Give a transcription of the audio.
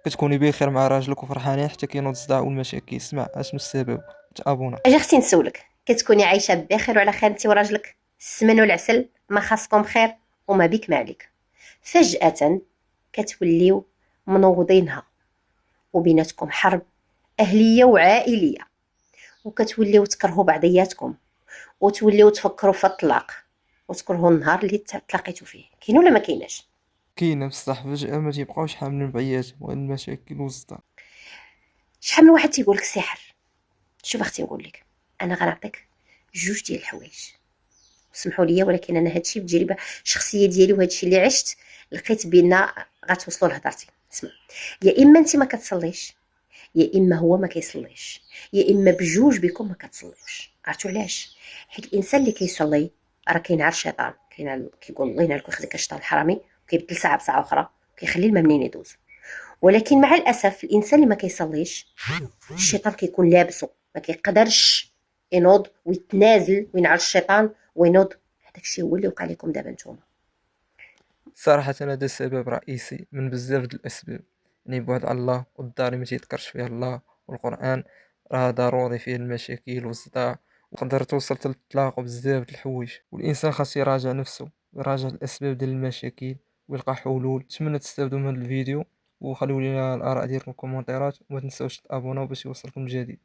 كتكوني بخير مع راجلك وفرحانين حتى كينوض الصداع والمشاكل. اسمع اشنو السبب. تابونا. اجي اختي نسولك، كتكوني عايشه بخير وعلى خير انت وراجلك، السمن والعسل ما خاصكم خير وما بيك ما عليك، فجاه كتوليو منوضينها وبيناتكم حرب اهليه وعائليه، وكتوليو تكرهوا بعضياتكم وتوليو تفكروا في الطلاق وتكرهوا النهار اللي تلاقيتوا فيه. كاين ولا ما كايناش؟ كاينه بصح فجأة ما تيبقاوش حاملين بعياتهم والمشاكل والصداع. شحال من واحد تيقول لك السحر. شوف اختي نقول لك، انا غنعطيك جوج ديال الحوايج، سمحوا لي، ولكن انا هادشي بتجربه شخصيه ديالي وهادشي اللي عشت لقيت بان غتوصلوا لهضرتي. اسمع، يا اما انت ما كتصليش، يا اما هو ما كيصليش، يا اما بجوج بكم ما كتصليوش. عرفتوا علاش؟ حيت الانسان اللي كيصلي راه كينعر الشيطان، كيقول الله ينعلك ويخليك الشيطان الحرامي، وكيبدل ساعه بساعه اخرى وكيخلي الماء منين يدوز. ولكن مع الاسف الانسان اللي ما كيصليش الشيطان كيكون لابسه، ما كيقدرش ينوض ويتنازل وينعر الشيطان وينوض. هذاك الشيء هو اللي وقع لكم دابا نتوما. صراحة هذا سبب رئيسي من بزاف د الأسباب. يعني بعد على الله والدار ما تيذكرش فيها الله، والقرآن راه ضروري فيه المشاكل والصداع، وتقدر توصل للطلاق وبزاف د الحوايج. والإنسان خاص يراجع نفسه، يراجع الأسباب ديال المشاكل ويلقى حلول. نتمنى تستافدوا من هذا الفيديو، وخليو لينا الآراء ديالكم في الكومنتيرات، وما تنساوش تابوناو باش يوصلكم الجديد.